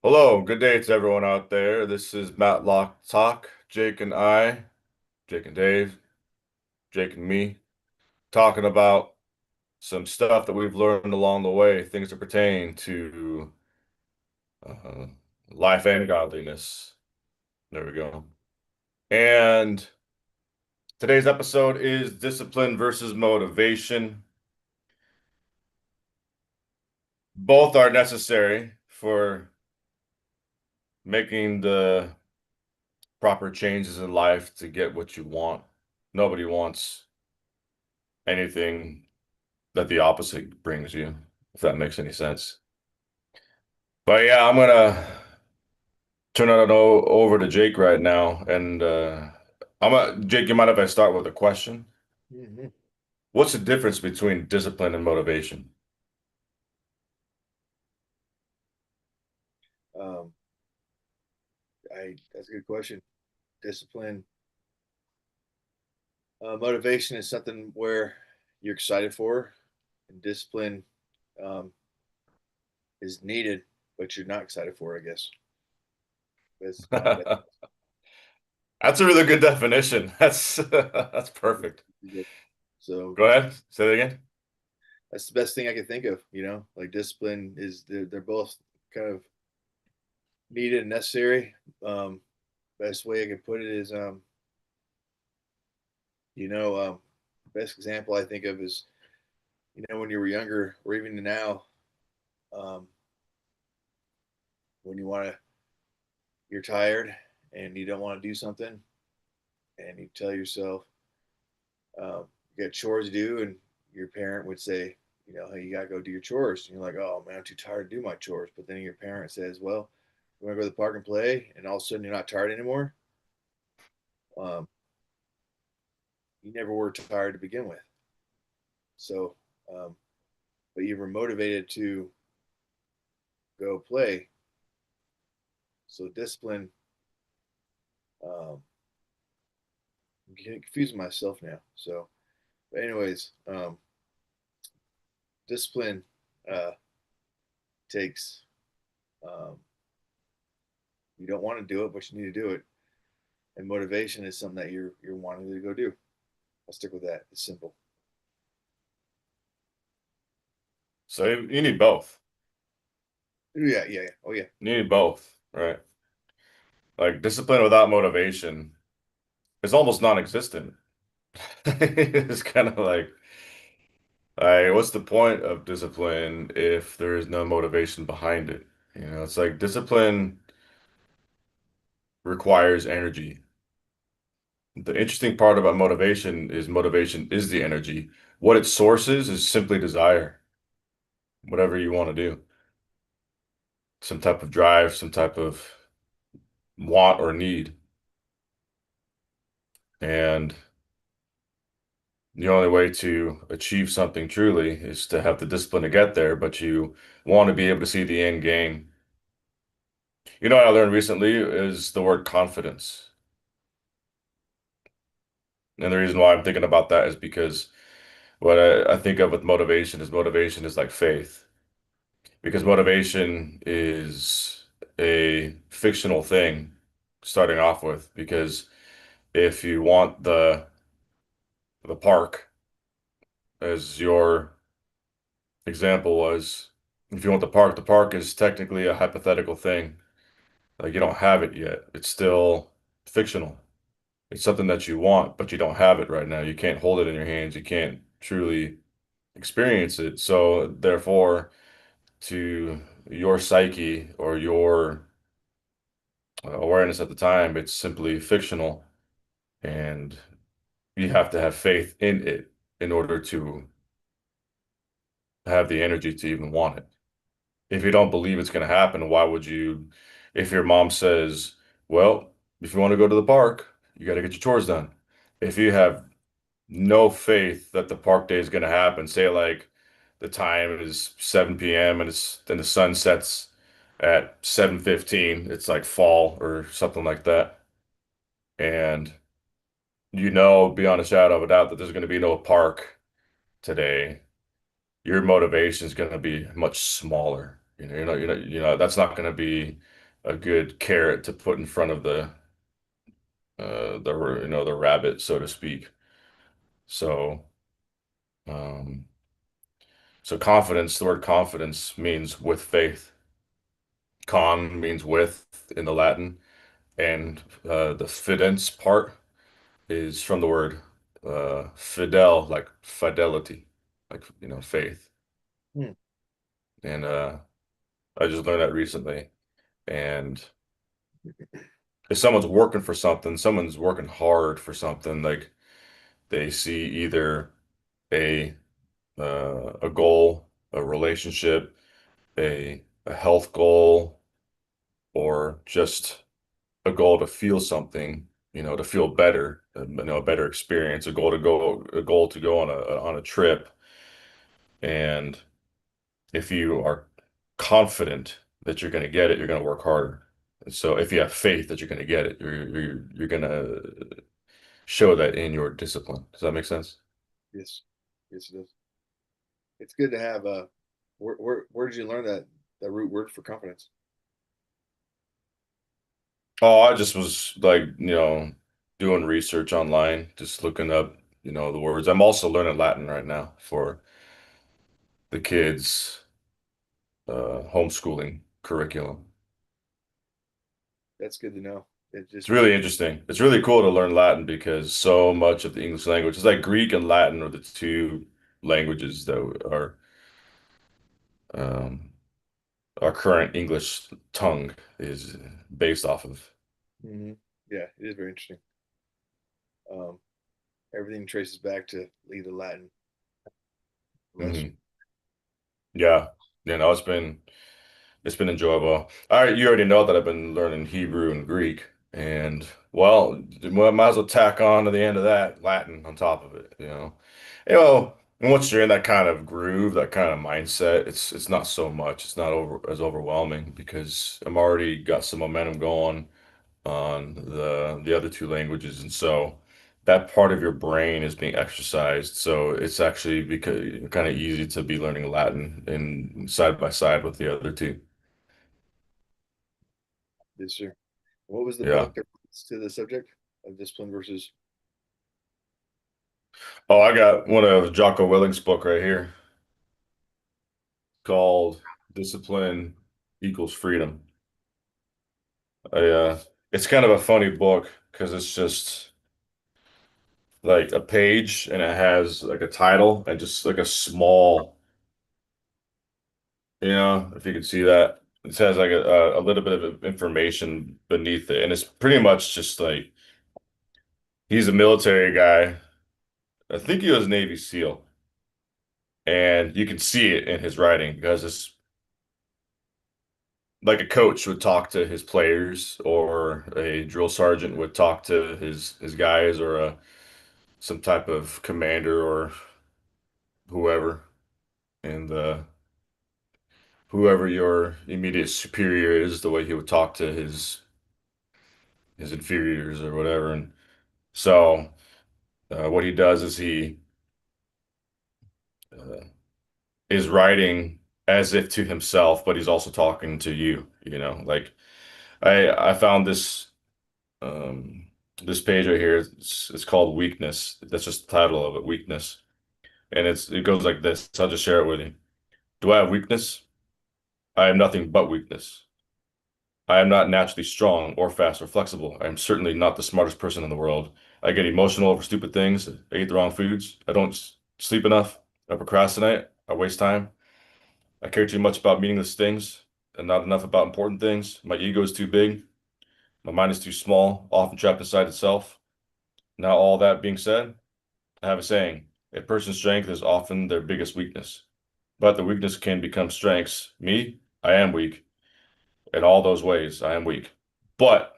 Hello, good day to everyone out there. This is Matlock Talk. Jake and Dave, Jake and me, talking about some stuff that we've learned along the way, things that pertain to uh, life and godliness. There we go. And today's episode is discipline versus motivation. Both are necessary for making the proper changes in life to get what you want. Nobody wants anything that the opposite brings you, if that makes any sense. But yeah, I'm gonna turn it over to Jake right now, and Jake. You mind if I start with a question? hmm What's the difference between discipline and motivation? Um, that's a good question. Discipline, motivation is something where you're excited for, and discipline um, is needed, but you're not excited for. I guess that's my best. That's a really good definition. That's that's perfect. So Go ahead, say it again. that's the best thing I can think of. Like discipline is they're both kind of needed and necessary. Um, Best way I can put it is, you know, um, best example I think of is when you were younger or even now, um, when you're tired and you don't want to do something, and you tell yourself you got chores to do, and your parent would say, hey, you gotta go do your chores, and you're like, oh man, I'm too tired to do my chores. But then your parent says, well, you want to go to the park and play, and all of a sudden you're not tired anymore. um, you never were tired to begin with. So um, but you were motivated to go play. So discipline, um, I'm getting confusing myself now. So but anyways, discipline uh, takes, um, you don't want to do it, but you need to do it. And motivation is something that you're wanting to go do. I'll stick with that. It's simple. So you need both. Yeah, yeah, yeah. Oh yeah. You need both, right? Like discipline without motivation is almost non-existent. It's kind of like, what's the point of discipline if there is no motivation behind it? It's like discipline requires energy. The interesting part about motivation is the energy. What its source is simply desire, whatever you want to do. Some type of drive, some type of want or need. And the only way to achieve something truly is to have the discipline to get there, but you want to be able to see the end game. You know what I learned recently is the word confidence. And the reason why I'm thinking about that is because what I think of with motivation is like faith. Because motivation is a fictional thing starting off with. Because if you want the park, as your example was, if you want the park is technically a hypothetical thing. Like you don't have it yet. It's still fictional. It's something that you want, but you don't have it right now. You can't hold it in your hands. You can't truly experience it. So therefore, to your psyche or your awareness at the time, it's simply fictional, and you have to have faith in it in order to have the energy to even want it. If you don't believe it's going to happen, why would you? If your mom says, well, if you want to go to the park, you got to get your chores done. If you have no faith that the park day is going to happen, say like the time is 7 p.m. and the sun sets at 7:15, it's like fall or something like that. And you know beyond a shadow of a doubt that there's going to be no park today, your motivation is going to be much smaller. That's not going to be a good carrot to put in front of the rabbit, so to speak. So, um, so confidence, the word confidence means with faith. Con means with in the Latin, and the fidens part is from the word fidel, like fidelity, like faith. Hmm. And I just learned that recently. And if someone's working for something, someone's working hard for something, like they see either a a goal, a relationship, a health goal, or just a goal to feel something, to feel better, a better experience, a goal to go on a trip. And if you are confident that you're going to get it, you're going to work harder. And so if you have faith that you're going to get it, you're going to show that in your discipline. Does that make sense? Yes, yes, it does. It's good to have. Where did you learn that root word for confidence? Oh, I just was like, doing research online, just looking up, the words. I'm also learning Latin right now for the kids' homeschooling curriculum. That's good to know. It It's just really interesting. It's really cool to learn Latin because so much of the English language is like Greek and Latin are the two languages that um, our current English tongue is based off of. mhm. Yeah, it is very interesting. Um, Everything traces back to either Latin or else. Hmm. Yeah, it's been enjoyable. All right, you already know that I've been learning Hebrew and Greek, and well, might as well tack on to the end of that Latin on top of it. And once you're in that kind of groove, that kind of mindset, it's not so much. It's not as overwhelming because I'm already got some momentum going on the other two languages, and so that part of your brain is being exercised. So it's actually because kind of easy to be learning Latin in side by side with the other two. Yes, sir. What was the Yeah. book that relates to the subject of discipline versus? Oh, I got one of Jocko Willink's book right here called Discipline Equals Freedom. I, it's kind of a funny book because it's just like a page and it has like a title and just like a small, if you can see that, it has like a little bit of information beneath it. And it's pretty much just like he's a military guy. I think he was Navy SEAL. And you can see it in his writing because it's like a coach would talk to his players or a drill sergeant would talk to his guys or some type of commander or whoever and whoever your immediate superior is the way he would talk to his inferiors or whatever. And so what he does is he uh, is writing as if to himself, but he's also talking to you. Like I found um this page right here. It's called Weakness. That's just the title of it, Weakness. And it goes like this. I'll just share it with you. Do I have weakness? I am nothing but weakness. I am not naturally strong or fast or flexible. I am certainly not the smartest person in the world. I get emotional over stupid things. I eat the wrong foods. I don't sleep enough. I procrastinate. I waste time. I care too much about meaningless things and not enough about important things. My ego is too big. My mind is too small, often trapped inside itself. Now, all that being said, I have a saying, a person's strength is often their biggest weakness, but the weakness can become strengths. Me, I am weak. In all those ways, I am weak, but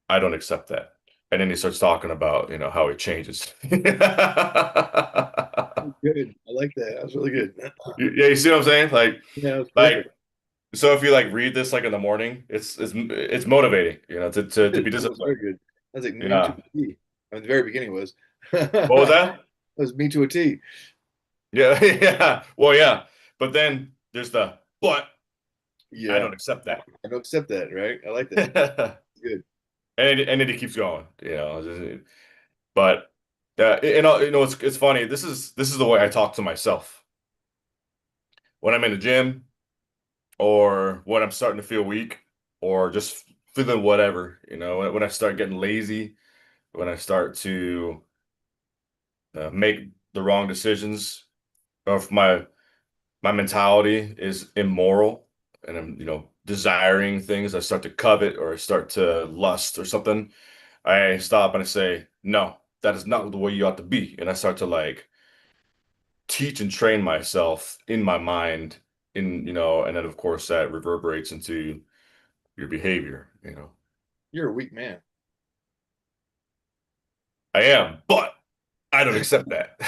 I don't accept that. And then he starts talking about, how he changes. Good. I like that. That was really good. Yeah, you see what I'm saying? Yeah, it was Like, perfect. so if you like read this like in the morning, it's motivating, to Good. be That was very disciplined. good. That was like me to Yeah. a T. I mean, the very beginning was. What was That that? was me to a T. Yeah, yeah. Well, yeah. But then there's the but. I Yeah, don't accept that. I don't accept that. Right? I like that. Good. And then he keeps going, you know. But it's funny. This is the way I talk to myself when I'm in the gym or when I'm starting to feel weak or just feeling whatever. When I start getting lazy, when I start to make the wrong decisions, or if my mentality is immoral and I'm desiring things, I start to covet or I start to lust or something. I stop and I say, no, that is not the way you ought to be. And I start to like teach and train myself in my mind and then of course that reverberates into your behavior. You're a weak man. I am, but I don't accept that.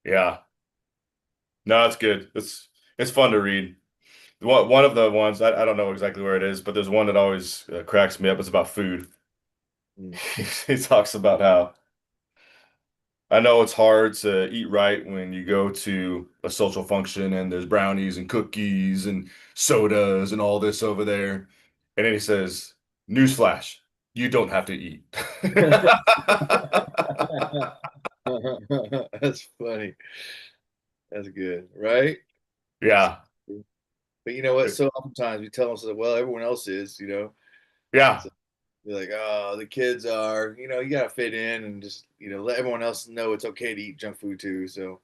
Yeah. No, it's good. It's fun to read. One of the ones I don't know exactly where it is, but there's one that always cracks me up. It's about food. Mm. He talks about how I know it's hard to eat right when you go to a social function and there's brownies and cookies and sodas and all this over there. And then he says, "Newsflash, you don't have to eat." That's funny. That's good, right? Yeah. But you know what? So oftentimes we tell ourselves, well, everyone else is, Yeah. So you're like, oh, the kids are, you gotta fit in and just, let everyone else know it's okay to eat junk food too. So,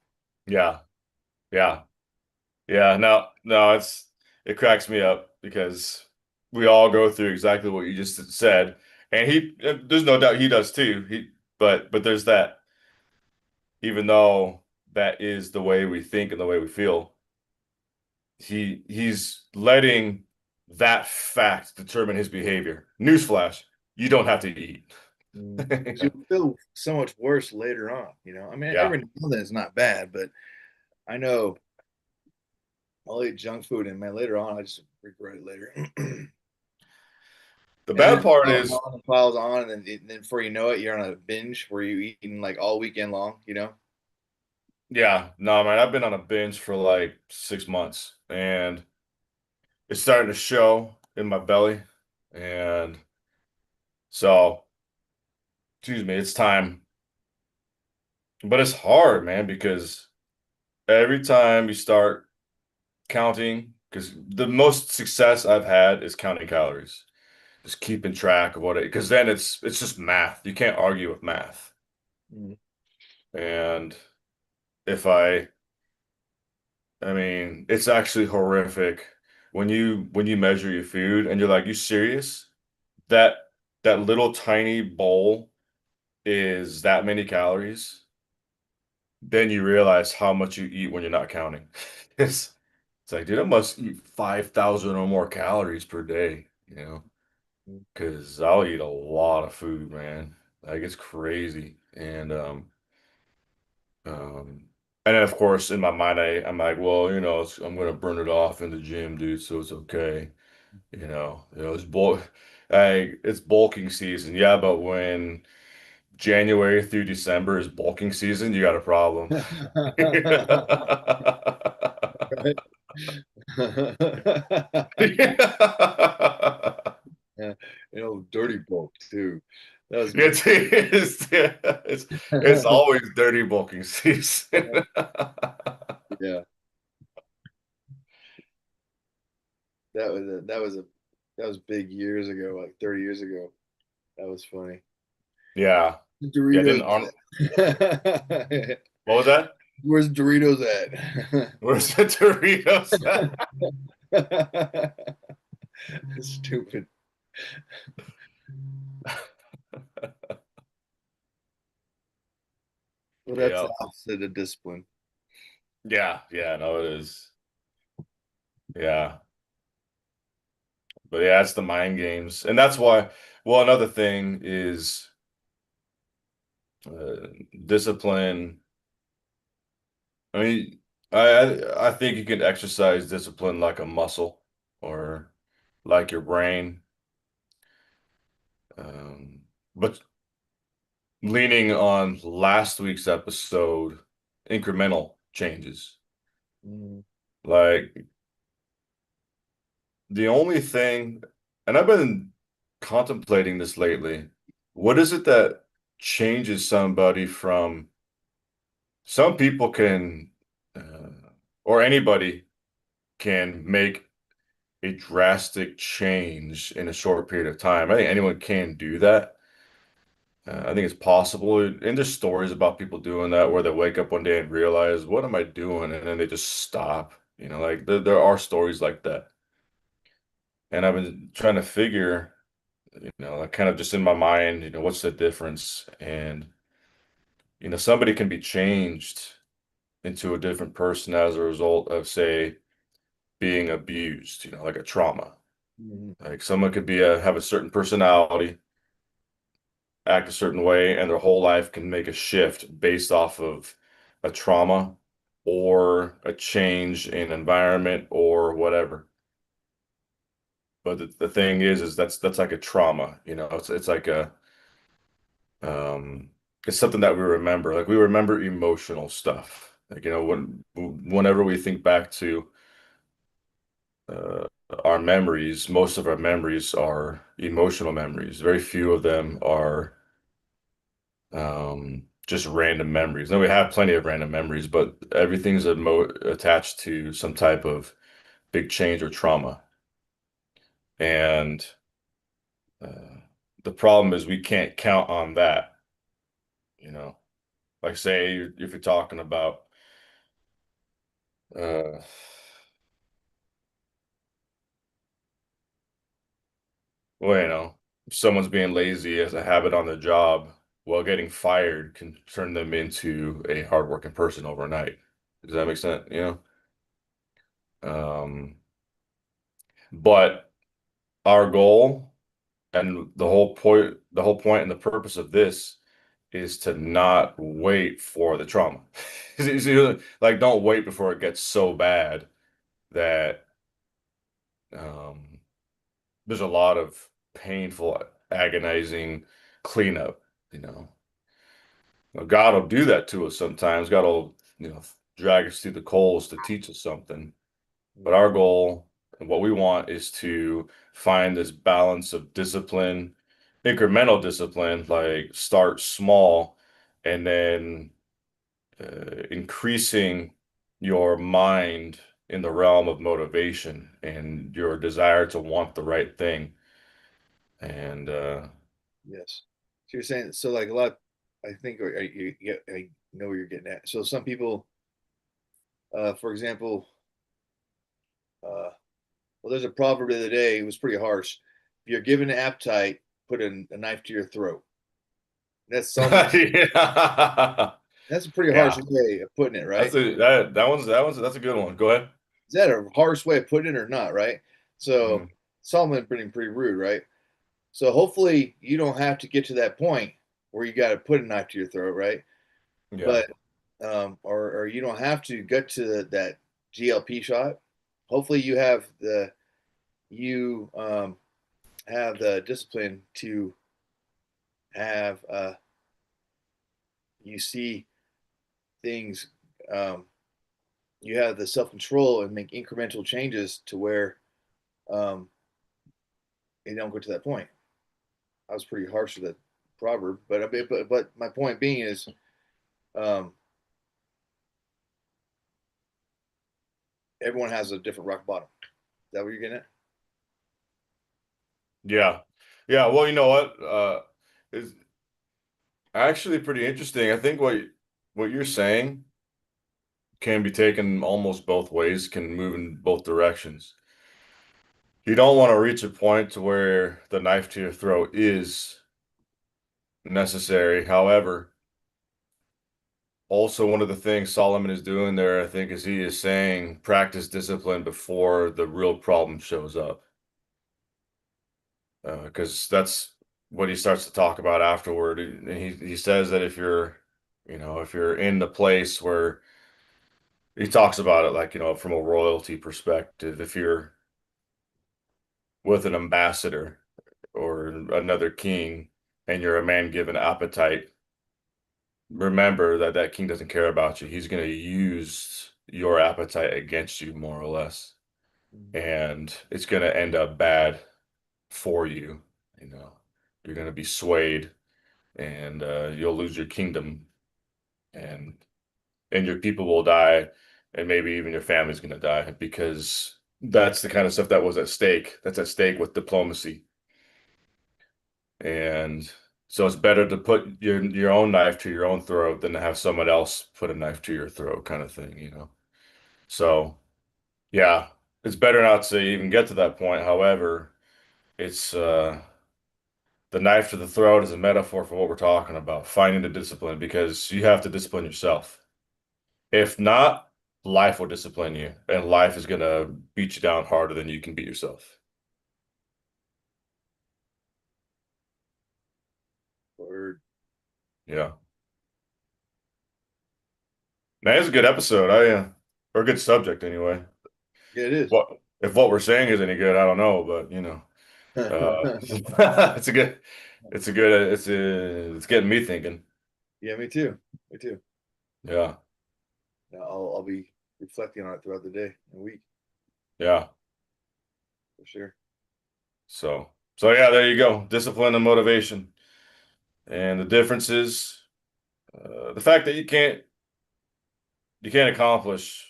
Yeah. Yeah. Yeah. No, no, it cracks me up because we all go through exactly what you just said. And there's no doubt he does too. But there's that, even though that is the way we think and the way we feel, he's letting that fact determine his behavior. Newsflash, you don't have to eat. because you'll feel so much worse later on. I mean, Yeah. every now and then it's not bad, but I know I'll eat junk food and man, later on I just regret it later. The And then bad it part piles is, on and piles on, and then before you know it, you're on a binge where you eating like all weekend long. yeah, no, man, I've been on a binge for like 6 months and it's starting to show in my belly. And so, excuse me, it's time. But it's hard, man, because every time you start counting, because the most success I've had is counting calories, just keeping track of because then it's just math. You can't argue with math. Mm. And if I mean, it's actually horrific when you measure your food and you're like, you serious? That that little tiny bowl is that many calories? Then you realize how much you eat when you're not counting. It's it's like, dude, I must eat 5,000 or more calories per day, because I'll eat a lot of food, man. Like it's crazy. Um, and then of course in my mind I'm like, well, I'm gonna burn it off in the gym, dude, so it's okay. It's bulking season. Yeah, but when January through December is bulking season, you got a problem. Yeah, dirty bulk too. That was good. It's always dirty bulking season. Yeah, that was big years ago, like 30 years ago. That was funny. Yeah. Yeah, Doritos. didn't Arnold, what was that? Where's Doritos at? Where's the Doritos at? Stupid. Well, that's the Yeah. opposite of discipline. Yeah, yeah, no, it is. Yeah. But yeah, it's the mind games. And that's why, well, another thing is discipline. I mean, I think you can exercise discipline like a muscle or like your brain. But leaning on last week's episode, incremental changes. Mm, Like the only thing, and I've been contemplating this lately, what is it that changes somebody from some people can, or anybody can make a drastic change in a short period of time. I think anyone can do that. I think it's possible. And there's stories about people doing that where they wake up one day and realize, what am I doing? And then they just stop. Like there are stories like that. And I've been trying to figure, like kind of just in my mind, what's the difference? And, somebody can be changed into a different person as a result of, say, being abused, like a trauma. mm, Like someone could have a certain personality, act a certain way, and their whole life can make a shift based off of a trauma or a change in environment or whatever. But the thing is that's like a trauma, it's like um it's something that we remember. Like we remember emotional stuff. Like, whenever we think back to uh, our memories, most of our memories are emotional memories. Very few of them are just random memories. Now we have plenty of random memories, but everything's attached to some type of big change or trauma. And uh, the problem is we can't count on that, you know. Like say if you're talking about uh well, if someone's being lazy as a habit on the job, well, getting fired can turn them into a hardworking person overnight. Does that make sense? But our goal and the whole point and the purpose of this is to not wait for the trauma. Like, don't wait before it gets so bad that um, there's a lot of painful, agonizing cleanup, you know. Well, God will do that to us sometimes. God will, drag us through the coals to teach us something. But mm. our goal and what we want is to find this balance of discipline, incremental discipline, like start small and then increasing your mind in the realm of motivation and your desire to want the right thing. And Yes. So you're saying so like a lot. I think or I know where you're getting at. So some people, for example, well, there's a proverb of the day. It was pretty harsh. If you're given an appetite, put a knife to your throat. That's some. yeah. That's a pretty harsh Yeah. way of putting it, That's right? a that one's that's a good one. Go ahead. Is that a harsh way of putting it or not, right? So Mhm. Solomon pretty rude, right? So hopefully you don't have to get to that point where you got to put a knife to your throat, right? Yeah. But or you don't have to get to that GLP shot. Hopefully you have the discipline to have you see things um, you have the self control and make incremental changes to where um, you don't go to that point. I was pretty harsh with that proverb, but my point being is um, everyone has a different rock bottom. Is that what you're getting at? Yeah. Yeah. Well, you know what? It's actually pretty interesting. I think what you're saying can be taken almost both ways, can move in both directions. You don't want to reach a point to where the knife to your throat is necessary. However, also one of the things Solomon is doing there, I think, is he is saying practice discipline before the real problem shows up. Because that's what he starts to talk about afterward. And he says that if you're in the place where he talks about it, like, from a royalty perspective, if you're with an ambassador or another king and you're a man given appetite, remember that that king doesn't care about you. He's going to use your appetite against you, more or less. Mhm. And it's going to end up bad for you. You know, you're going to be swayed and you'll lose your kingdom and your people will die and maybe even your family's going to die because that's the kind of stuff that was at stake. That's at stake with diplomacy. And so it's better to put your own knife to your own throat than to have someone else put a knife to your throat kind of thing, you know. So, yeah, it's better not to even get to that point. However, it's the knife to the throat is a metaphor for what we're talking about, finding the discipline because you have to discipline yourself. If not, life will discipline you, and life is gonna beat you down harder than you can beat yourself. Word. Yeah. Man, it's a good episode. Or a good subject anyway. Yeah, it is. What if what we're saying is any good? I don't know, but you know, it's a good, it's getting me thinking. Yeah, me too. Me too. Yeah, Now I'll be reflecting on it throughout the day and week yeah. for sure. So yeah, there you go. Discipline and motivation, and the difference is the fact that you can't accomplish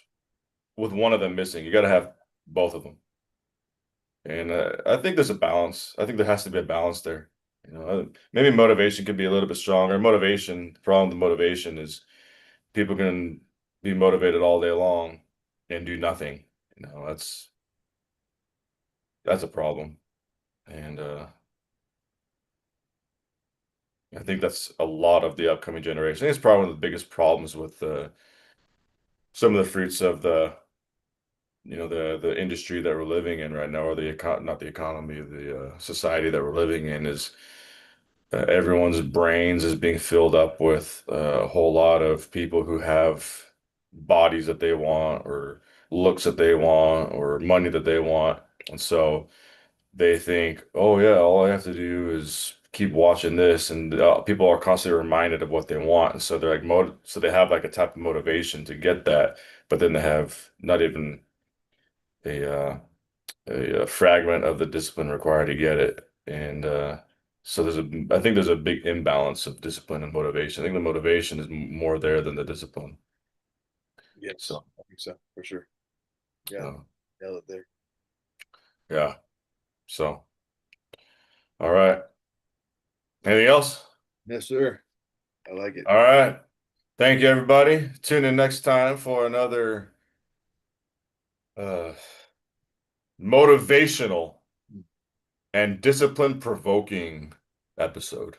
with one of them missing. You got to have both of them, and I think there's a balance. I think there has to be a balance there. You know, maybe motivation could be a little bit stronger. Motivation, the problem with motivation is people can be motivated all day long and do nothing. You know, that's a problem. And I think that's a lot of the upcoming generation. I think it's probably one of the biggest problems with some of the fruits of the industry that we're living in right now, or not the economy, the society that we're living in is everyone's brains is being filled up with a whole lot of people who have bodies that they want or looks that they want or money that they want. And so they think, oh yeah, all I have to do is keep watching this, and people are constantly reminded of what they want, and so they're like so they have like a type of motivation to get that, but then they have not even a fragment of the discipline required to get it, and so I think there's a big imbalance of discipline and motivation. I think the motivation is more there than the discipline. Yes, So, I think so for sure. Yeah, uh, nailed it there. yeah. So, all right. Anything else? Yes, sir. I like it. All right. Thank you, everybody. Tune in next time for another uh, motivational and discipline provoking episode.